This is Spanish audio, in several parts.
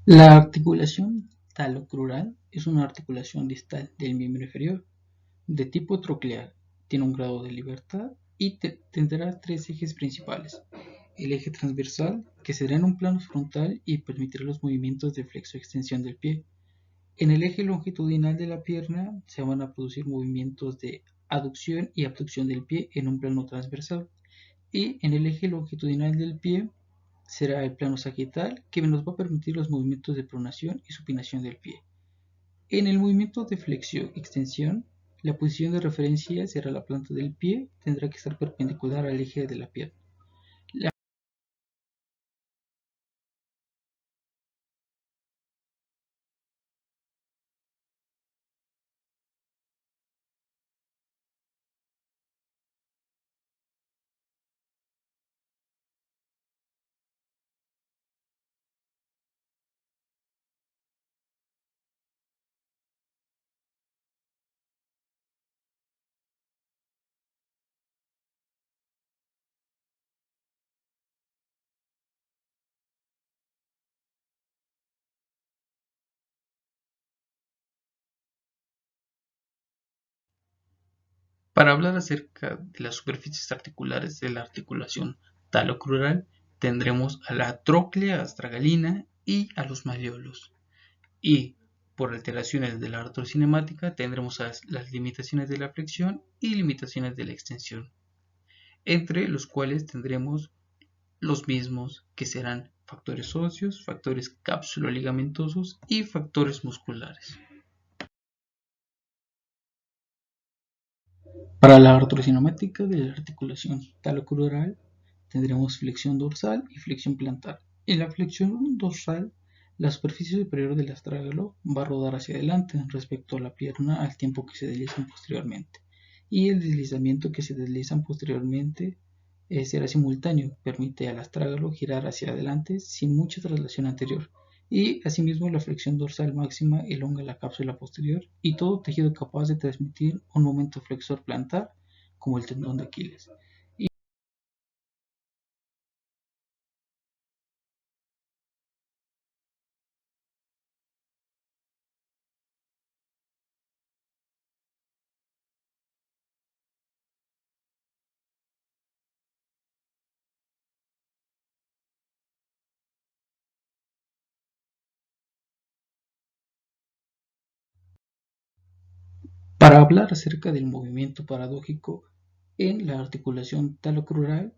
La articulación talocrural es una articulación distal del miembro inferior, de tipo troclear, tiene un grado de libertad y tendrá tres ejes principales. El eje transversal, que será en un plano frontal y permitirá los movimientos de flexo-extensión del pie. En el eje longitudinal de la pierna se van a producir movimientos de aducción y abducción del pie en un plano transversal. Y en el eje longitudinal del pie será el plano sagital que nos va a permitir los movimientos de pronación y supinación del pie. En el movimiento de flexión-extensión, la posición de referencia será la planta del pie, tendrá que estar perpendicular al eje de la pierna. La Para hablar acerca de las superficies articulares de la articulación talocrural, tendremos a la tróclea astragalina y a los malleolos. Y por alteraciones de la artrocinemática tendremos las limitaciones de la flexión y limitaciones de la extensión, entre los cuales tendremos los mismos que serán factores óseos, factores cápsulo-ligamentosos y factores musculares. Para la artrocinemática de la articulación talocrural tendremos flexión dorsal y flexión plantar. En la flexión dorsal, la superficie superior del astrágalo va a rodar hacia adelante respecto a la pierna al tiempo que se deslizan posteriormente. Y el deslizamiento que se deslizan posteriormente será simultáneo, permite al astrágalo girar hacia adelante sin mucha traslación anterior. Y asimismo la flexión dorsal máxima elonga la cápsula posterior y todo tejido capaz de transmitir un momento flexor plantar como el tendón de Aquiles. Para hablar acerca del movimiento paradójico en la articulación talocrural,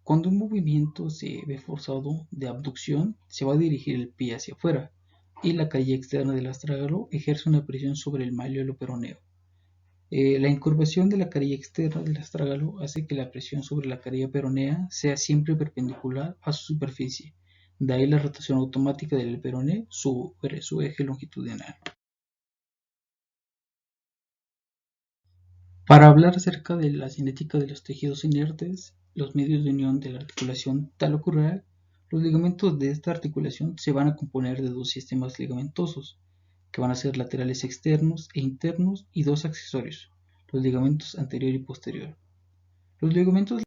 cuando un movimiento se ve forzado de abducción, se va a dirigir el pie hacia afuera y la calle externa del astrágalo ejerce una presión sobre el malleolo peroneo. La incurvación de la carilla externa del astrágalo hace que la presión sobre la carilla peronea sea siempre perpendicular a su superficie, de ahí la rotación automática del peroné sobre su eje longitudinal. Para hablar acerca de la cinética de los tejidos inertes, los medios de unión de la articulación talocrural, los ligamentos de esta articulación se van a componer de dos sistemas ligamentosos, que van a ser laterales externos e internos y dos accesorios, los ligamentos anterior y posterior. Los ligamentos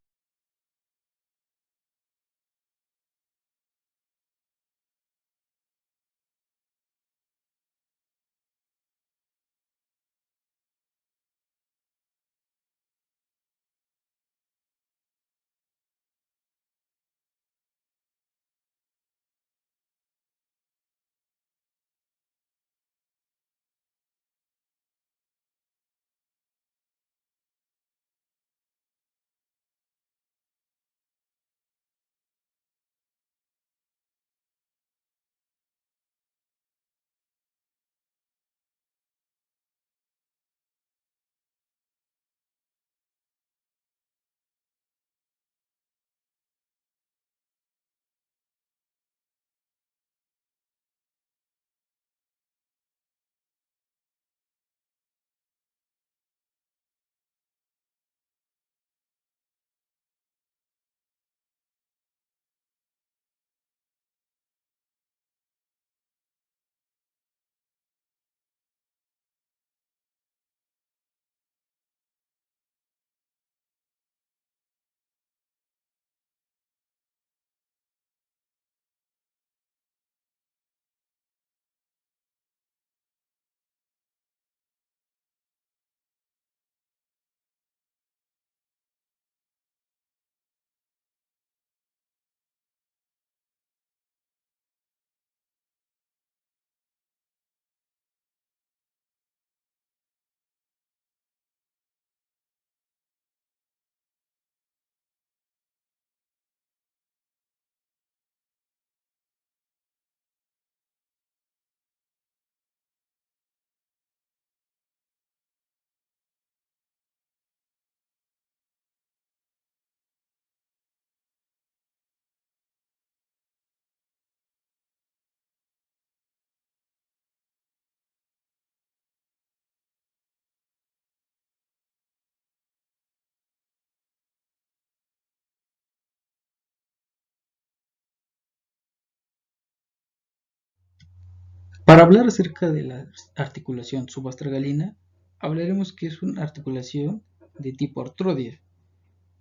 Para hablar acerca de la articulación subastragalina, hablaremos que es una articulación de tipo artroide.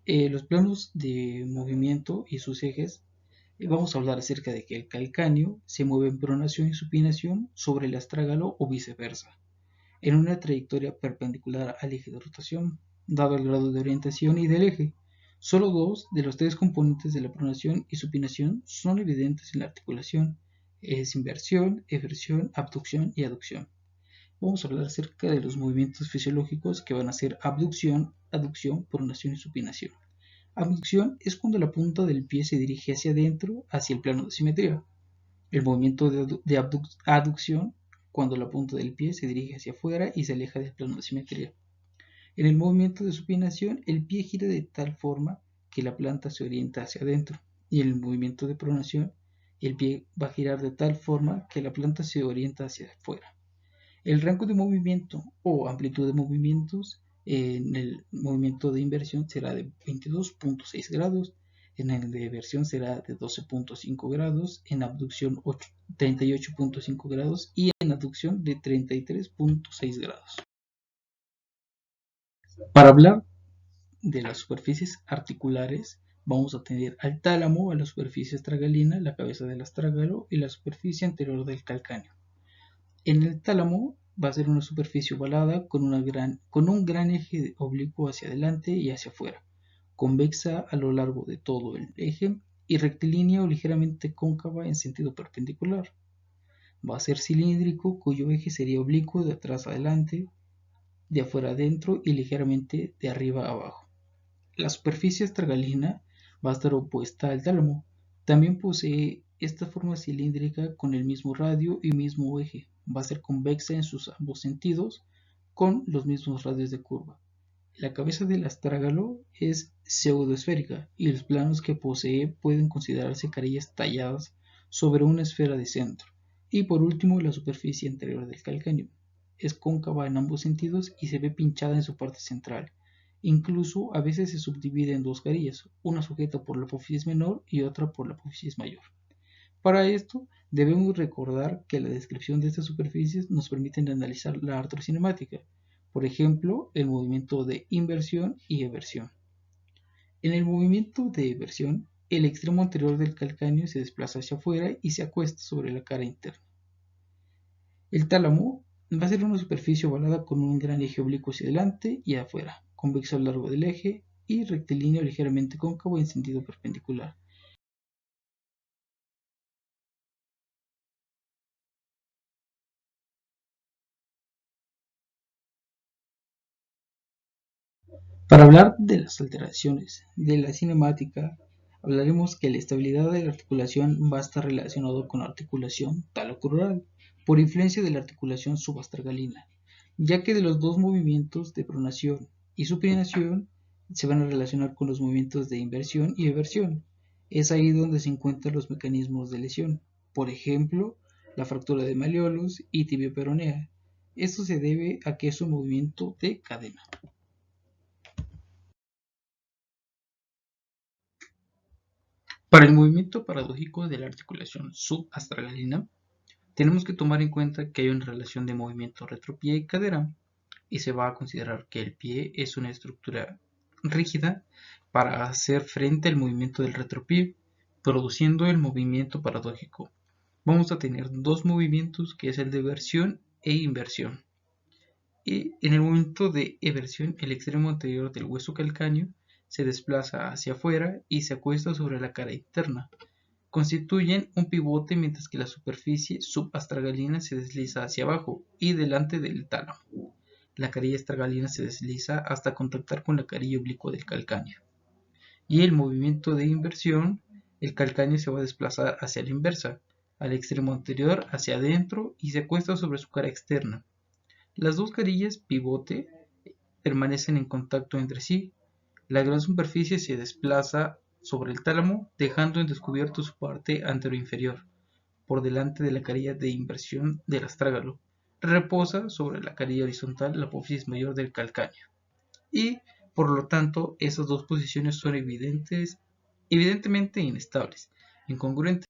Los planos de movimiento y sus ejes, vamos a hablar acerca de que el calcáneo se mueve en pronación y supinación sobre el astrágalo o viceversa, en una trayectoria perpendicular al eje de rotación, dado el grado de orientación y del eje. Solo dos de los tres componentes de la pronación y supinación son evidentes en la articulación: es inversión, eversión, abducción y aducción. Vamos a hablar acerca de los movimientos fisiológicos que van a ser abducción, aducción, pronación y supinación. Abducción es cuando la punta del pie se dirige hacia adentro, hacia el plano de simetría. El movimiento de aducción, cuando la punta del pie se dirige hacia afuera y se aleja del plano de simetría. En el movimiento de supinación, el pie gira de tal forma que la planta se orienta hacia adentro, y en el movimiento de pronación, el pie va a girar de tal forma que la planta se orienta hacia afuera. El rango de movimiento o amplitud de movimientos en el movimiento de inversión será de 22.6 grados, en el de eversión será de 12.5 grados, en abducción 38.5 grados y en aducción de 33.6 grados. Para hablar de las superficies articulares, vamos a tener al tálamo, a la superficie astragalina, la cabeza del astrágalo y la superficie anterior del calcáneo. En el tálamo va a ser una superficie ovalada con un gran eje oblicuo hacia adelante y hacia afuera, convexa a lo largo de todo el eje y rectilínea o ligeramente cóncava en sentido perpendicular. Va a ser cilíndrico, cuyo eje sería oblicuo de atrás a adelante, de afuera adentro y ligeramente de arriba a abajo. La superficie astragalina va a estar opuesta al tálamo. También posee esta forma cilíndrica con el mismo radio y mismo eje. Va a ser convexa en sus ambos sentidos, con los mismos radios de curva. La cabeza del astrágalo es pseudoesférica y los planos que posee pueden considerarse carillas talladas sobre una esfera de centro. Y por último, la superficie anterior del calcáneo es cóncava en ambos sentidos y se ve pinchada en su parte central. Incluso a veces se subdivide en dos carillas, una sujeta por la apófisis menor y otra por la apófisis mayor. Para esto, debemos recordar que la descripción de estas superficies nos permite analizar la artrocinemática, por ejemplo, el movimiento de inversión y eversión. En el movimiento de eversión, el extremo anterior del calcáneo se desplaza hacia afuera y se acuesta sobre la cara interna. El tálamo va a ser una superficie ovalada con un gran eje oblicuo hacia adelante y afuera, convexa a lo largo del eje y rectilíneo ligeramente cóncavo en sentido perpendicular. Para hablar de las alteraciones de la cinemática, hablaremos que la estabilidad de la articulación va a estar relacionado con la articulación talocrural, por influencia de la articulación subastragalina, ya que de los dos movimientos de pronación y supinación se van a relacionar con los movimientos de inversión y eversión. Es ahí donde se encuentran los mecanismos de lesión, por ejemplo, la fractura de malleolus y tibio peronea. Esto se debe a que es un movimiento de cadena. Para el movimiento paradójico de la articulación subastragalina, tenemos que tomar en cuenta que hay una relación de movimiento retropie y cadera, y se va a considerar que el pie es una estructura rígida para hacer frente al movimiento del retropie, produciendo el movimiento paradójico. Vamos a tener dos movimientos, que es el de eversión e inversión. Y en el momento de eversión, el extremo anterior del hueso calcáneo se desplaza hacia afuera y se acuesta sobre la cara interna. Constituyen un pivote mientras que la superficie subastragalina se desliza hacia abajo y delante del tálamo. La carilla astragalina se desliza hasta contactar con la carilla oblicua del calcáneo. Y el movimiento de inversión, el calcáneo se va a desplazar hacia la inversa, al extremo anterior hacia adentro y se acuesta sobre su cara externa. Las dos carillas pivote permanecen en contacto entre sí. La gran superficie se desplaza sobre el tálamo, dejando en descubierto su parte anteroinferior, por delante de la carilla de inversión del astrágalo. Reposa sobre la carilla horizontal, la apófisis mayor del calcáneo. Y, por lo tanto, esas dos posiciones son evidentemente inestables, incongruentes.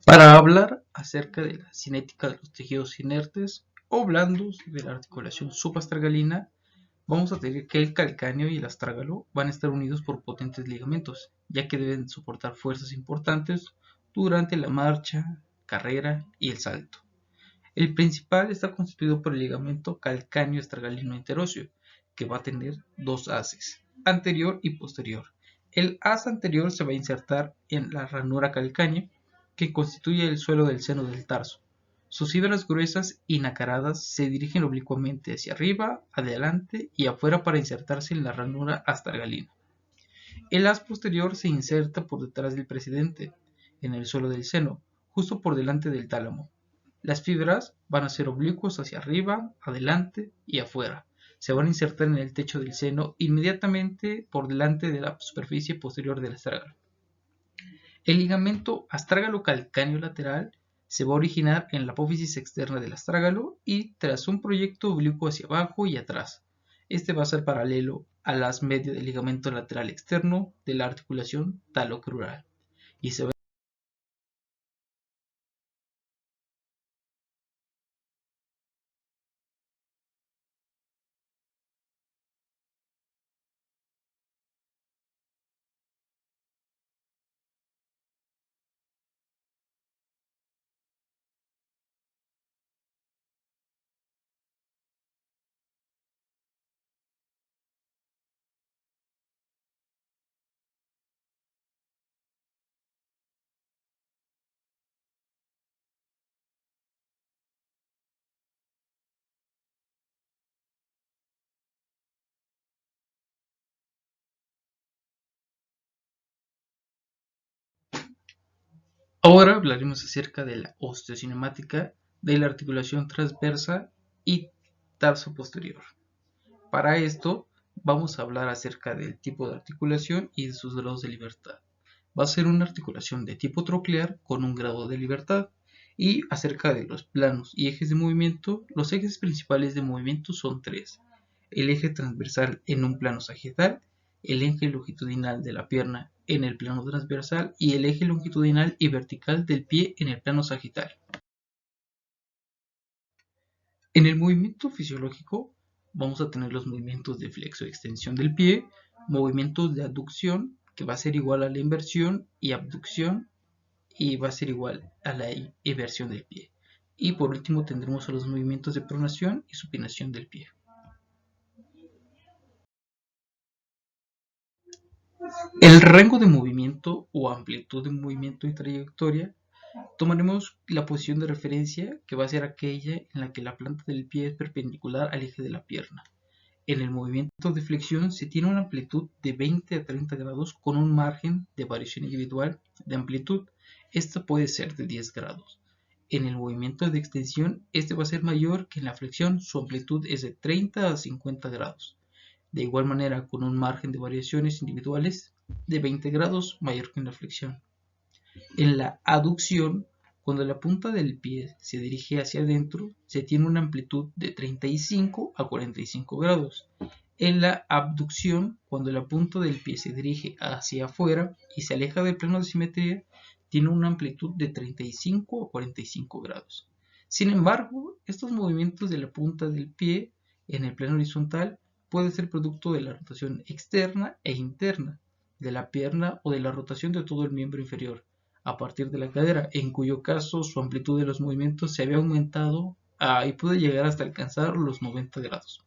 Para hablar acerca de la cinética de los tejidos inertes o blandos de la articulación subastragalina, vamos a tener que el calcáneo y el astrágalo van a estar unidos por potentes ligamentos, ya que deben soportar fuerzas importantes durante la marcha, carrera y el salto. El principal está constituido por el ligamento calcáneo astragalino interóseo, que va a tener dos haces, anterior y posterior. El haz anterior se va a insertar en la ranura calcánea, que constituye el suelo del seno del tarso. Sus fibras gruesas y nacaradas se dirigen oblicuamente hacia arriba, adelante y afuera para insertarse en la ranura astragalina. El haz posterior se inserta por detrás del precedente, en el suelo del seno, justo por delante del tálamo. Las fibras van a ser oblicuos hacia arriba, adelante y afuera. Se van a insertar en el techo del seno inmediatamente por delante de la superficie posterior del astrágalo. El ligamento astrágalo-calcáneo lateral se va a originar en la apófisis externa del astrágalo y tras un proyecto oblicuo hacia abajo y atrás. Este va a ser paralelo al haz medio del ligamento lateral externo de la articulación talocrural y se va. Ahora hablaremos acerca de la osteocinemática de la articulación transversa y tarso posterior. Para esto vamos a hablar acerca del tipo de articulación y de sus grados de libertad. Va a ser una articulación de tipo troclear con un grado de libertad. Y acerca de los planos y ejes de movimiento, los ejes principales de movimiento son tres: el eje transversal en un plano sagital, el eje longitudinal de la pierna en el plano transversal y el eje longitudinal y vertical del pie en el plano sagital. En el movimiento fisiológico vamos a tener los movimientos de flexo-extensión del pie, movimientos de aducción, que va a ser igual a la inversión, y abducción, y va a ser igual a la inversión del pie. Y por último tendremos a los movimientos de pronación y supinación del pie. El rango de movimiento o amplitud de movimiento y trayectoria, tomaremos la posición de referencia, que va a ser aquella en la que la planta del pie es perpendicular al eje de la pierna. En el movimiento de flexión se tiene una amplitud de 20 a 30 grados con un margen de variación individual de amplitud. Esta puede ser de 10 grados. En el movimiento de extensión, este va a ser mayor que en la flexión, su amplitud es de 30 a 50 grados. De igual manera, con un margen de variaciones individuales de 20 grados mayor que en la flexión. En la aducción, cuando la punta del pie se dirige hacia adentro, se tiene una amplitud de 35 a 45 grados. En la abducción, cuando la punta del pie se dirige hacia afuera y se aleja del plano de simetría, tiene una amplitud de 35 a 45 grados. Sin embargo, estos movimientos de la punta del pie en el plano horizontal pueden ser producto de la rotación externa e interna de la pierna o de la rotación de todo el miembro inferior a partir de la cadera, en cuyo caso su amplitud de los movimientos se había aumentado y puede llegar hasta alcanzar los 90 grados.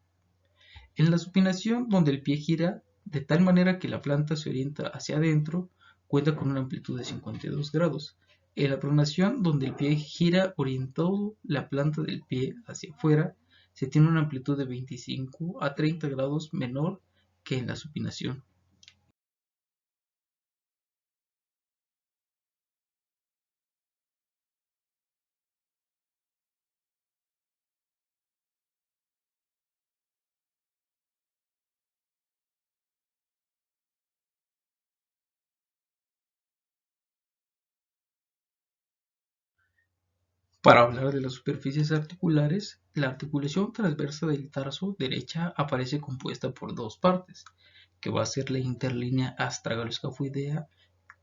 En la supinación, donde el pie gira de tal manera que la planta se orienta hacia adentro, cuenta con una amplitud de 52 grados. En la pronación, donde el pie gira orientado la planta del pie hacia afuera, se tiene una amplitud de 25 a 30 grados menor que en la supinación. Para hablar de las superficies articulares, la articulación transversa del tarso derecha aparece compuesta por dos partes, que va a ser la interlínea astragaloscafoidea,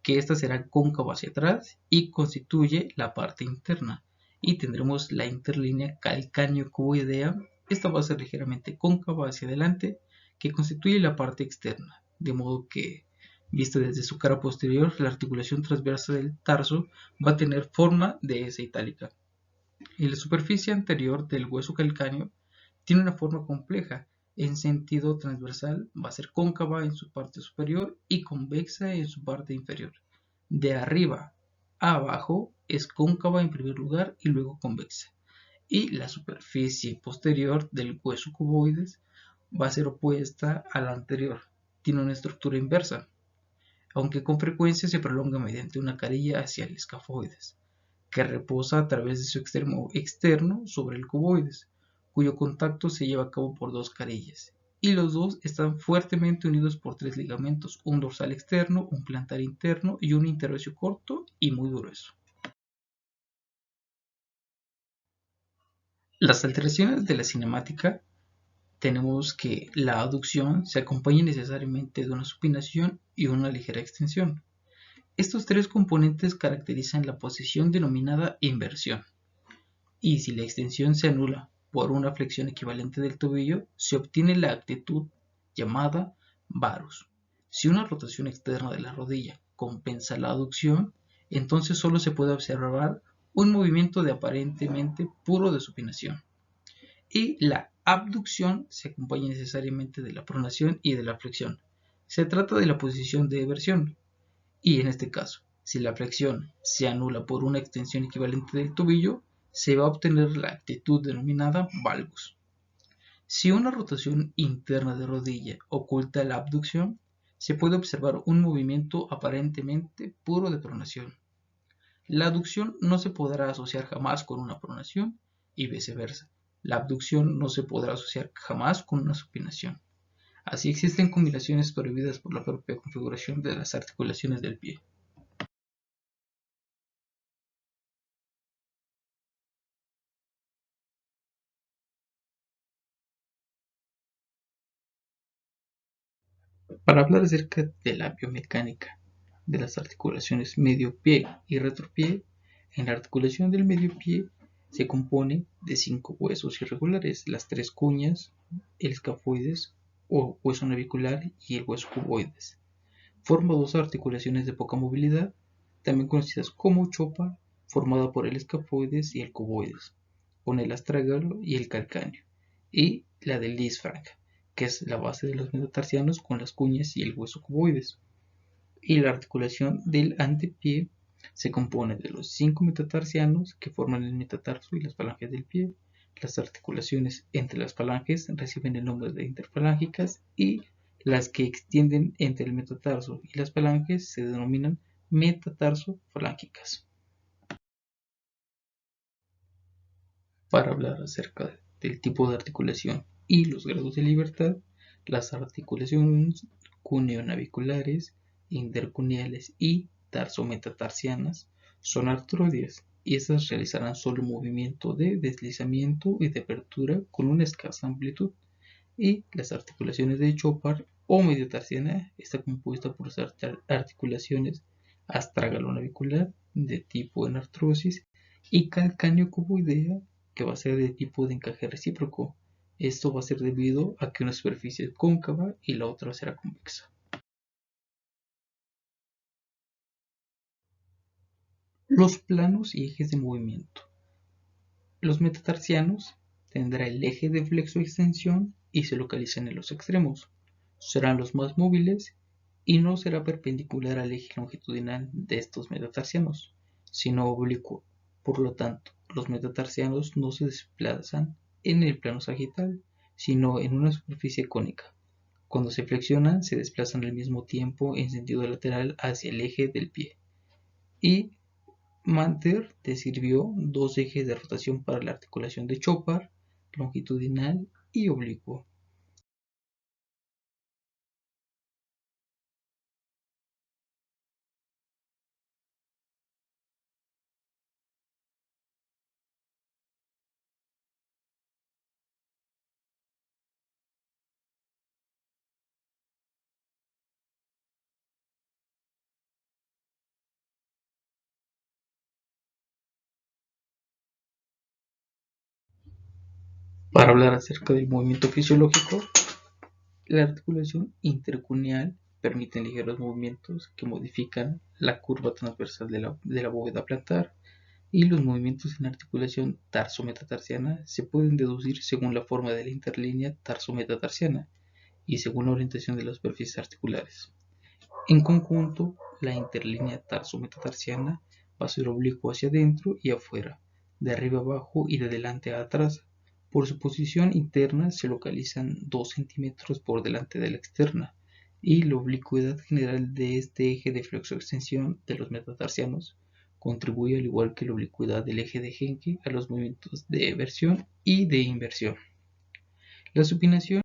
que esta será cóncava hacia atrás y constituye la parte interna. Y tendremos la interlínea calcáneo-cuboidea. Esta va a ser ligeramente cóncava hacia adelante, que constituye la parte externa, de modo que, vista desde su cara posterior, la articulación transversa del tarso va a tener forma de S itálica. Y la superficie anterior del hueso calcáneo tiene una forma compleja. En sentido transversal va a ser cóncava en su parte superior y convexa en su parte inferior. De arriba a abajo es cóncava en primer lugar y luego convexa. Y la superficie posterior del hueso cuboides va a ser opuesta a la anterior. Tiene una estructura inversa, aunque con frecuencia se prolonga mediante una carilla hacia el escafoides, que reposa a través de su extremo externo sobre el cuboides, cuyo contacto se lleva a cabo por dos carillas, y los dos están fuertemente unidos por tres ligamentos, un dorsal externo, un plantar interno y un interosseo corto y muy grueso. Las alteraciones de la cinemática tenemos que la aducción se acompaña necesariamente de una supinación y una ligera extensión. Estos tres componentes caracterizan la posición denominada inversión, y si la extensión se anula por una flexión equivalente del tobillo, se obtiene la actitud llamada varus. Si una rotación externa de la rodilla compensa la aducción, entonces solo se puede observar un movimiento de aparentemente puro de supinación. Y la abducción se acompaña necesariamente de la pronación y de la flexión. Se trata de la posición de eversión, y en este caso, si la flexión se anula por una extensión equivalente del tobillo, se va a obtener la actitud denominada valgus. Si una rotación interna de rodilla oculta la abducción, se puede observar un movimiento aparentemente puro de pronación. La aducción no se podrá asociar jamás con una pronación y viceversa. La abducción no se podrá asociar jamás con una supinación. Así existen combinaciones prohibidas por la propia configuración de las articulaciones del pie. Para hablar acerca de la biomecánica de las articulaciones medio pie y retropié, en la articulación del medio pie se compone de 5 huesos irregulares, las 3 cuñas, el escafoides o hueso navicular y el hueso cuboides. Forma dos articulaciones de poca movilidad, también conocidas como chopa, formada por el escafoides y el cuboides, con el astragalio y el calcáneo, y la del disfranca, que es la base de los metatarsianos con las cuñas y el hueso cuboides. Y la articulación del antepié se compone de los 5 metatarsianos que forman el metatarso y las falanges del pie. Las articulaciones entre las falanges reciben el nombre de interfalángicas y las que extienden entre el metatarso y las falanges se denominan metatarso-falángicas. Para hablar acerca del tipo de articulación y los grados de libertad, las articulaciones cuneo-naviculares, intercuneales y tarsometatarsianas son artrodias, y estas realizarán solo movimiento de deslizamiento y de apertura con una escasa amplitud. Y las articulaciones de Chopard o mediotarsiana está compuesta por articulaciones astragalo-navicular de tipo enartrosis y calcáneo-cuboidea, que va a ser de tipo de encaje recíproco. Esto va a ser debido a que una superficie es cóncava y la otra será convexa. Los planos y ejes de movimiento. Los metatarsianos tendrá el eje de flexo-extensión y se localizan en los extremos. Serán los más móviles y no será perpendicular al eje longitudinal de estos metatarsianos, sino oblicuo. Por lo tanto, los metatarsianos no se desplazan en el plano sagital, sino en una superficie cónica. Cuando se flexionan, se desplazan al mismo tiempo en sentido lateral hacia el eje del pie. Y Manter describió dos ejes de rotación para la articulación de Chopard, longitudinal y oblicuo. Para hablar acerca del movimiento fisiológico, la articulación intercuneal permite ligeros movimientos que modifican la curva transversal de la bóveda plantar, y los movimientos en articulación tarso-metatarsiana se pueden deducir según la forma de la interlínea tarso-metatarsiana y según la orientación de las superficies articulares. En conjunto, la interlínea tarso-metatarsiana va a ser oblicuo hacia adentro y afuera, de arriba abajo y de delante a atrás. Por su posición interna se localizan 2 centímetros por delante de la externa, y la oblicuidad general de este eje de flexo-extensión de los metatarsianos contribuye, al igual que la oblicuidad del eje de Henke, a los movimientos de eversión y de inversión. La supinación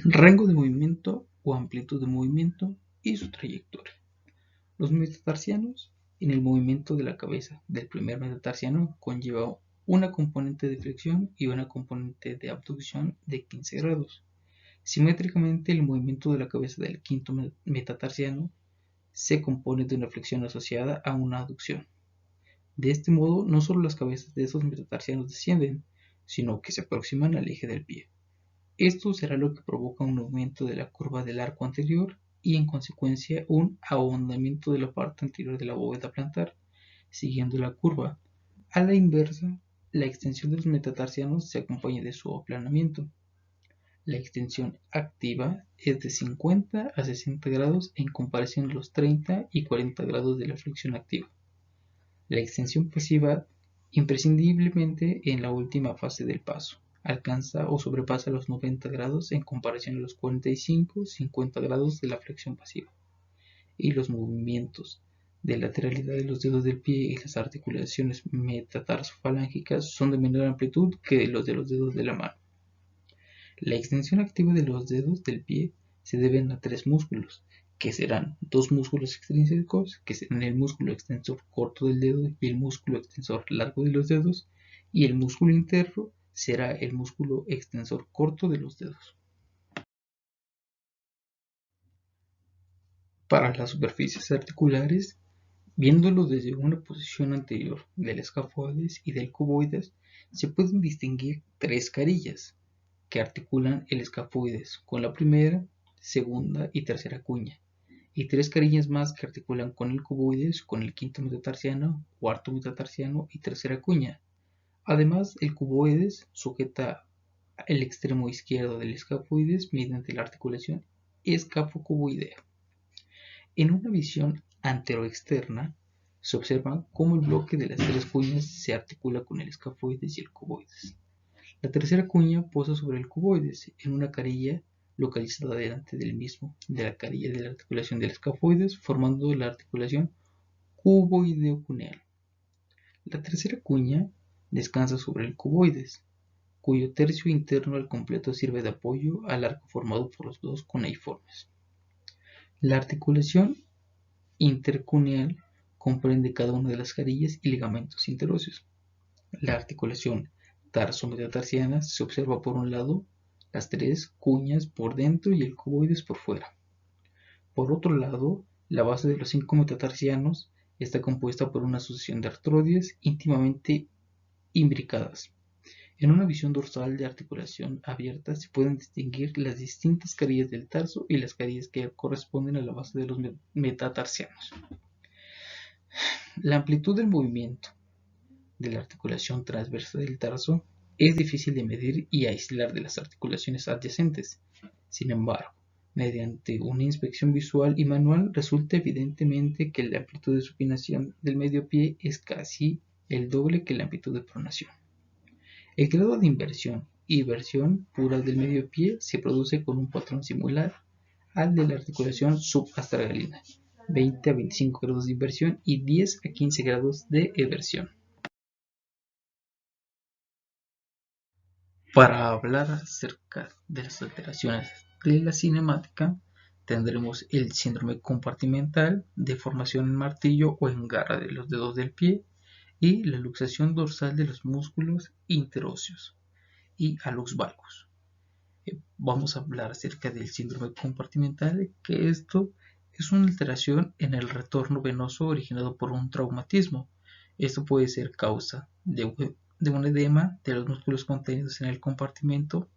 rango de movimiento o amplitud de movimiento y su trayectoria. Los metatarsianos, en el movimiento de la cabeza del primer metatarsiano, conlleva una componente de flexión y una componente de abducción de 15 grados. Simétricamente, el movimiento de la cabeza del quinto metatarsiano se compone de una flexión asociada a una aducción. De este modo, no solo las cabezas de esos metatarsianos descienden, sino que se aproximan al eje del pie. Esto será lo que provoca un aumento de la curva del arco anterior y, en consecuencia, un ahondamiento de la parte anterior de la bóveda plantar, siguiendo la curva. A la inversa, la extensión de los metatarsianos se acompaña de su aplanamiento. La extensión activa es de 50 a 60 grados en comparación a los 30 y 40 grados de la flexión activa. La extensión pasiva, imprescindiblemente en la última fase del paso, alcanza o sobrepasa los 90 grados en comparación a los 45-50 grados de la flexión pasiva. Y los movimientos de lateralidad de los dedos del pie y las articulaciones metatarsofalángicas son de menor amplitud que los de los dedos de la mano. La extensión activa de los dedos del pie se debe a 3 músculos, que serán 2 músculos extrínsecos, que serán el músculo extensor corto del dedo y el músculo extensor largo de los dedos, y el músculo interno será el músculo extensor corto de los dedos. Para las superficies articulares, viéndolo desde una posición anterior del escafoides y del cuboides, se pueden distinguir 3 carillas que articulan el escafoides con la primera, segunda y tercera cuña, y 3 carillas más que articulan con el cuboides con el quinto metatarsiano, cuarto metatarsiano y tercera cuña. Además, el cuboides sujeta el extremo izquierdo del escafoides mediante la articulación escafocuboidea. En una visión anteroexterna, se observa cómo el bloque de las 3 cuñas se articula con el escafoides y el cuboides. La tercera cuña posa sobre el cuboides en una carilla localizada delante del mismo, de la carilla de la articulación del escafoides, formando la articulación cuboideo-cuneal. La tercera cuña descansa sobre el cuboides, cuyo tercio interno al completo sirve de apoyo al arco formado por los dos cuneiformes. La articulación intercuneal comprende cada una de las carillas y ligamentos interóseos. La articulación tarso-metatarsiana se observa por un lado las 3 cuñas por dentro y el cuboides por fuera. Por otro lado, la base de los 5 metatarsianos está compuesta por una sucesión de artrodias íntimamente imbricadas. En una visión dorsal de articulación abierta se pueden distinguir las distintas carillas del tarso y las carillas que corresponden a la base de los metatarsianos. La amplitud del movimiento de la articulación transversa del tarso es difícil de medir y aislar de las articulaciones adyacentes. Sin embargo, mediante una inspección visual y manual resulta evidentemente que la amplitud de supinación del medio pie es casi el doble que la amplitud de pronación. El grado de inversión y versión pura del medio pie se produce con un patrón similar al de la articulación subastragalina, 20 a 25 grados de inversión y 10 a 15 grados de eversión. Para hablar acerca de las alteraciones de la cinemática, tendremos el síndrome compartimental, deformación en martillo o en garra de los dedos del pie y la luxación dorsal de los músculos interóseos y hallux valgus. Vamos a hablar acerca del síndrome compartimental, que esto es una alteración en el retorno venoso originado por un traumatismo. Esto puede ser causa de un edema de los músculos contenidos en el compartimento.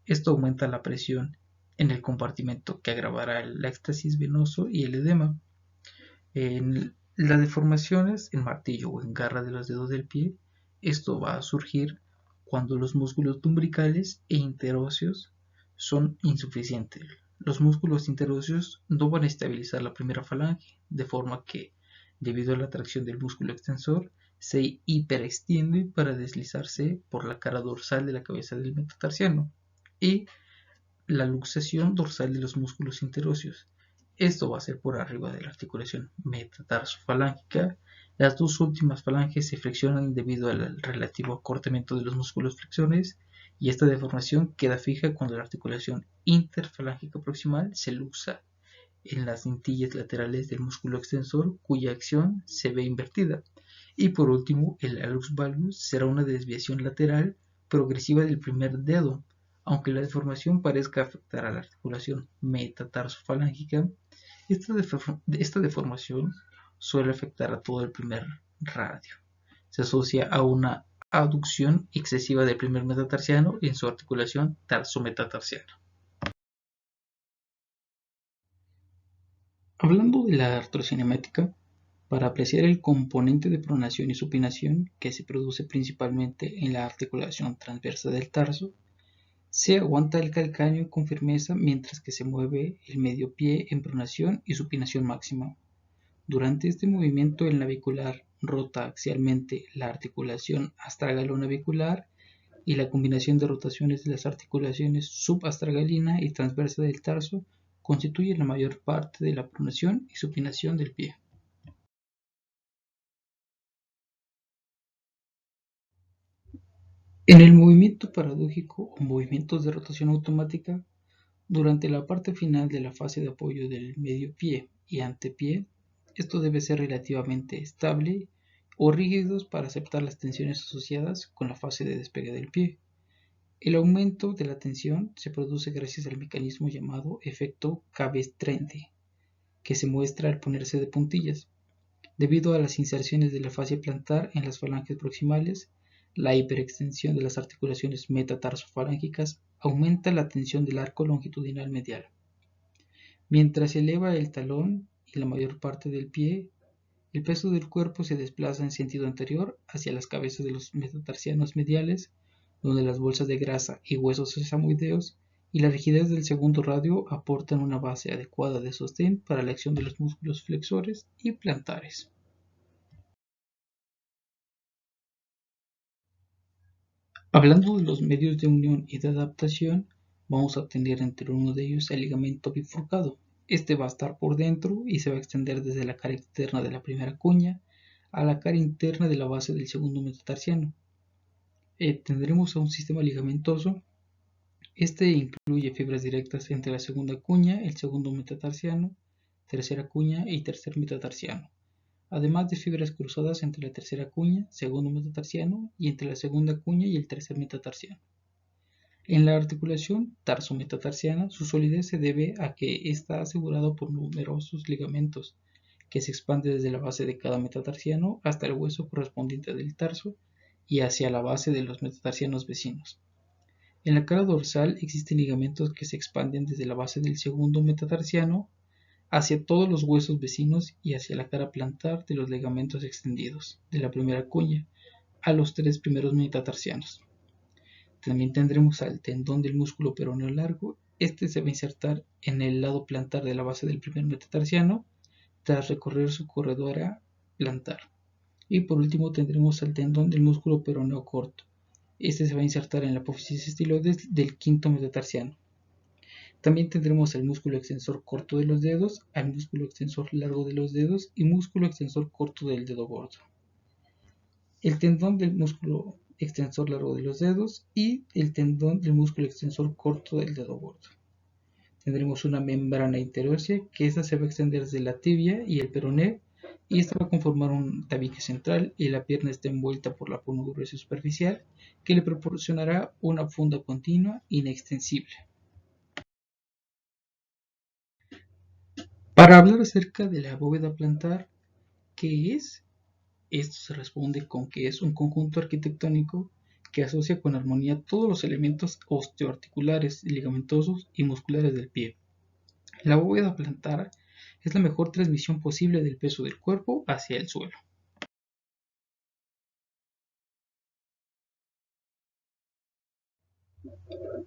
Esto aumenta la presión en el compartimento, que agravará el éxtasis venoso y el edema. En las deformaciones en martillo o en garra de los dedos del pie, esto va a surgir cuando los músculos lumbricales e interóseos son insuficientes. Los músculos interóseos no van a estabilizar la primera falange, de forma que, debido a la tracción del músculo extensor, se hiperextiende para deslizarse por la cara dorsal de la cabeza del metatarsiano y la luxación dorsal de los músculos interóseos. Esto va a ser por arriba de la articulación metatarsofalángea. Las dos últimas falanges se flexionan debido al relativo acortamiento de los músculos flexores y esta deformación queda fija cuando la articulación interfalángica proximal se luxa en las cintillas laterales del músculo extensor, cuya acción se ve invertida. Y por último, el hallux valgus será una desviación lateral progresiva del primer dedo. Aunque la deformación parezca afectar a la articulación metatarsofalágica, esta deformación suele afectar a todo el primer radio. Se asocia a una aducción excesiva del primer metatarsiano y en su articulación tarsometatarsiana. Hablando de la artrocinemática, para apreciar el componente de pronación y supinación, que se produce principalmente en la articulación transversa del tarso, se aguanta el calcáneo con firmeza mientras que se mueve el medio pie en pronación y supinación máxima. Durante este movimiento el navicular rota axialmente la articulación astragalo-navicular y la combinación de rotaciones de las articulaciones subastragalina y transversa del tarso constituye la mayor parte de la pronación y supinación del pie. En el movimiento paradójico o movimientos de rotación automática, durante la parte final de la fase de apoyo del medio pie y antepié, esto debe ser relativamente estable o rígidos para aceptar las tensiones asociadas con la fase de despegue del pie. El aumento de la tensión se produce gracias al mecanismo llamado efecto cabestrante, que se muestra al ponerse de puntillas. Debido a las inserciones de la fascia plantar en las falanges proximales, la hiperextensión de las articulaciones metatarsofalancicas aumenta la tensión del arco longitudinal medial. Mientras se eleva el talón y la mayor parte del pie, el peso del cuerpo se desplaza en sentido anterior hacia las cabezas de los metatarsianos mediales, donde las bolsas de grasa y huesos sesamoideos y la rigidez del segundo radio aportan una base adecuada de sostén para la acción de los músculos flexores y plantares. Hablando de los medios de unión y de adaptación, vamos a obtener entre uno de ellos el ligamento bifurcado. Este va a estar por dentro y se va a extender desde la cara externa de la primera cuña a la cara interna de la base del segundo metatarsiano. Tendremos a un sistema ligamentoso. Este incluye fibras directas entre la segunda cuña, el segundo metatarsiano, tercera cuña y tercer metatarsiano, además de fibras cruzadas entre la tercera cuña, segundo metatarsiano, y entre la segunda cuña y el tercer metatarsiano. En la articulación tarso-metatarsiana, su solidez se debe a que está asegurado por numerosos ligamentos, que se expanden desde la base de cada metatarsiano hasta el hueso correspondiente del tarso y hacia la base de los metatarsianos vecinos. En la cara dorsal existen ligamentos que se expanden desde la base del segundo metatarsiano hacia todos los huesos vecinos y hacia la cara plantar de los ligamentos extendidos de la primera cuña a los tres primeros metatarsianos. También tendremos al tendón del músculo peroneo largo. Este se va a insertar en el lado plantar de la base del primer metatarsiano tras recorrer su corredora plantar. Y por último tendremos al tendón del músculo peroneo corto. Este se va a insertar en la apófisis estiloides del quinto metatarsiano. También tendremos el músculo extensor corto de los dedos, al músculo extensor largo de los dedos y músculo extensor corto del dedo gordo. El tendón del músculo extensor largo de los dedos y el tendón del músculo extensor corto del dedo gordo. Tendremos una membrana interósea que esta se va a extender desde la tibia y el peroné y esta va a conformar un tabique central y la pierna está envuelta por la ponoduración superficial que le proporcionará una funda continua inextensible. Para hablar acerca de la bóveda plantar, ¿qué es? Esto se responde con que es un conjunto arquitectónico que asocia con armonía todos los elementos osteoarticulares, ligamentosos y musculares del pie. La bóveda plantar es la mejor transmisión posible del peso del cuerpo hacia el suelo.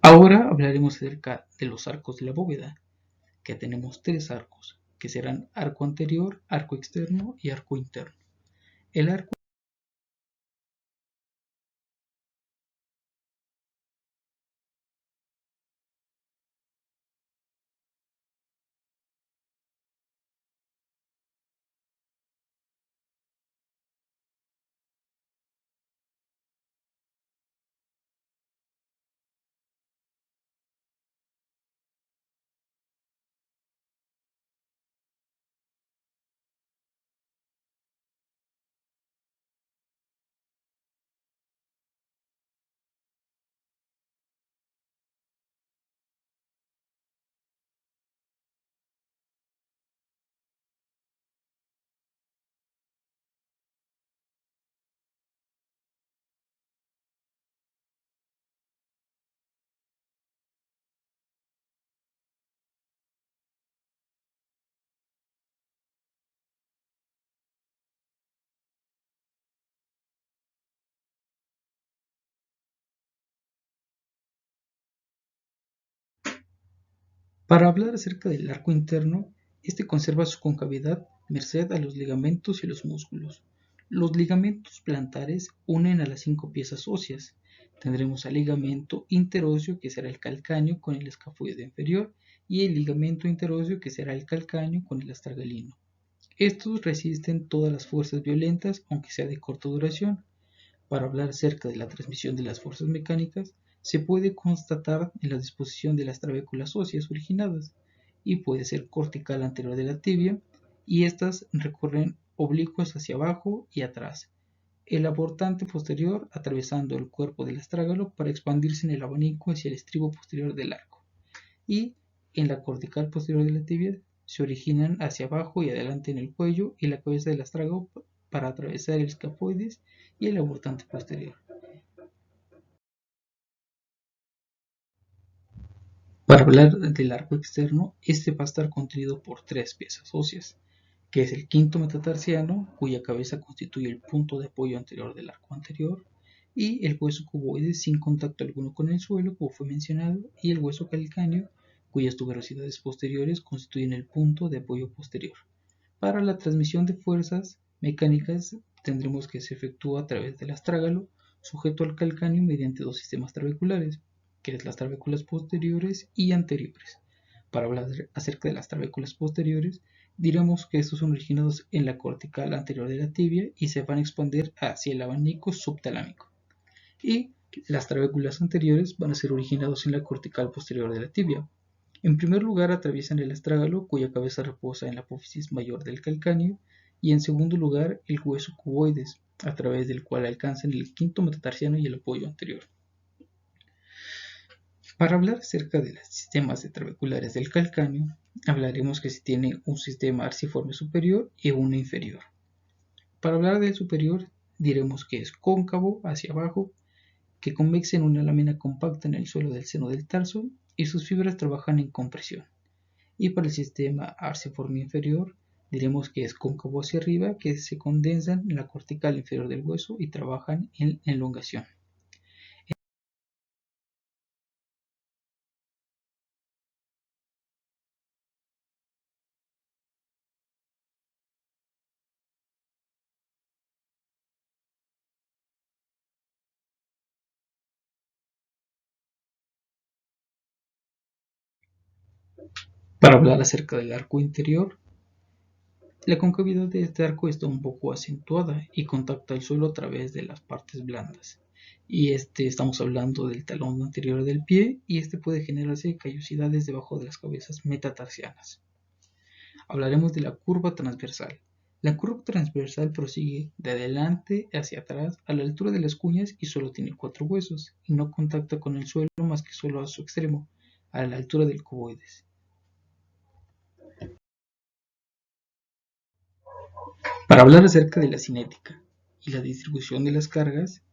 Ahora hablaremos acerca de los arcos de la bóveda, que tenemos tres arcos, que serán arco anterior, arco externo y arco interno. El arco Para hablar acerca del arco interno, este conserva su concavidad merced a los ligamentos y los músculos. Los ligamentos plantares unen a las 5 piezas óseas. Tendremos al ligamento interóseo, que será el calcáneo con el escafoide inferior, y el ligamento interóseo, que será el calcáneo con el astragalino. Estos resisten todas las fuerzas violentas, aunque sea de corta duración. Para hablar acerca de la transmisión de las fuerzas mecánicas, se puede constatar en la disposición de las trabéculas óseas originadas, y puede ser cortical anterior de la tibia, y estas recorren oblicuos hacia abajo y atrás, el abortante posterior atravesando el cuerpo del astrágalo para expandirse en el abanico hacia el estribo posterior del arco, y en la cortical posterior de la tibia se originan hacia abajo y adelante en el cuello y la cabeza del astrágalo para atravesar el escafoides y el abortante posterior. Para hablar del arco externo, este va a estar contenido por tres piezas óseas, que es el quinto metatarsiano, cuya cabeza constituye el punto de apoyo anterior del arco anterior, y el hueso cuboide sin contacto alguno con el suelo, como fue mencionado, y el hueso calcáneo, cuyas tuberosidades posteriores constituyen el punto de apoyo posterior. Para la transmisión de fuerzas mecánicas tendremos que se efectúa a través del astrágalo, sujeto al calcáneo mediante dos sistemas trabeculares, que es las trabéculas posteriores y anteriores. Para hablar acerca de las trabéculas posteriores, diremos que estos son originados en la cortical anterior de la tibia y se van a expandir hacia el abanico subtalámico. Y las trabéculas anteriores van a ser originados en la cortical posterior de la tibia. En primer lugar atraviesan el astrágalo, cuya cabeza reposa en la apófisis mayor del calcáneo, y en segundo lugar el hueso cuboides, a través del cual alcanzan el quinto metatarsiano y el apoyo anterior. Para hablar acerca de los sistemas de trabeculares del calcáneo, hablaremos que se tiene un sistema arciforme superior y uno inferior. Para hablar del superior, diremos que es cóncavo hacia abajo, que convexa en una lámina compacta en el suelo del seno del tarso y sus fibras trabajan en compresión. Y para el sistema arciforme inferior, diremos que es cóncavo hacia arriba, que se condensan en la cortical inferior del hueso y trabajan en elongación. Para hablar acerca del arco interior, La concavidad de este arco está un poco acentuada y contacta el suelo a través de las partes blandas. Y estamos hablando del talón anterior del pie, y puede generarse callosidades debajo de las cabezas metatarsianas. Hablaremos de la curva transversal. La curva transversal prosigue de adelante hacia atrás a la altura de las cuñas y solo tiene 4 huesos, y no contacta con el suelo más que solo a su extremo, a la altura del cuboides. Para hablar acerca de la cinética y la distribución de las cargas,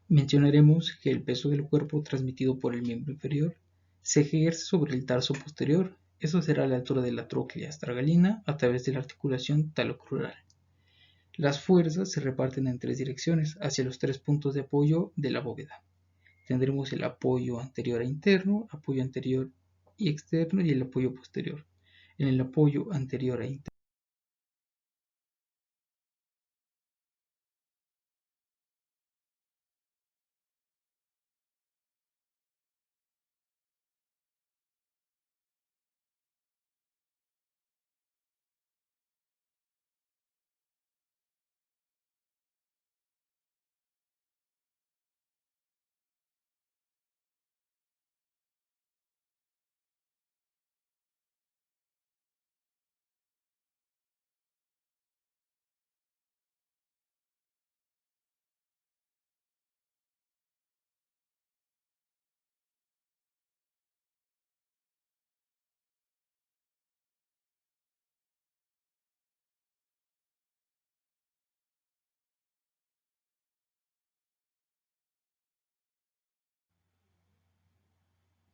mencionaremos que el peso del cuerpo transmitido por el miembro inferior se ejerce sobre el tarso posterior. Eso será a la altura de la tróclea astragalina a través de la articulación talocrural. Las fuerzas se reparten en 3 direcciones, hacia los 3 puntos de apoyo de la bóveda. Tendremos el apoyo anterior e interno, apoyo anterior y externo y el apoyo posterior. En el apoyo anterior e interno,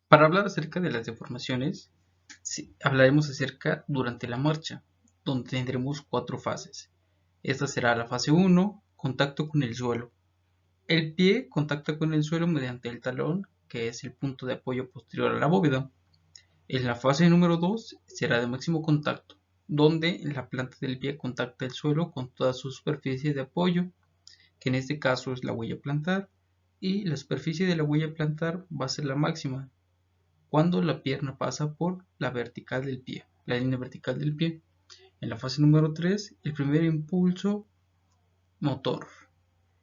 para hablar acerca de las deformaciones, hablaremos acerca durante la marcha, donde tendremos 4 fases. Esta será la fase 1, contacto con el suelo. El pie contacta con el suelo mediante el talón, que es el punto de apoyo posterior a la bóveda. En la fase número 2 será de máximo contacto, donde la planta del pie contacta el suelo con toda su superficie de apoyo, que en este caso es la huella plantar, y la superficie de la huella plantar va a ser la máxima cuando la pierna pasa por la vertical del pie, la línea vertical del pie. En la fase número 3, el primer impulso motor.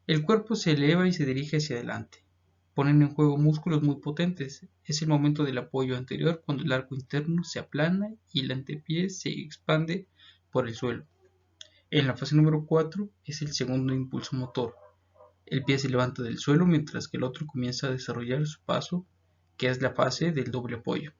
El cuerpo se eleva y se dirige hacia adelante. Ponen en juego músculos muy potentes. Es el momento del apoyo anterior cuando el arco interno se aplana y el antepié se expande por el suelo. En la fase número 4 es el segundo impulso motor. El pie se levanta del suelo mientras que el otro comienza a desarrollar su paso, que es la fase del doble apoyo.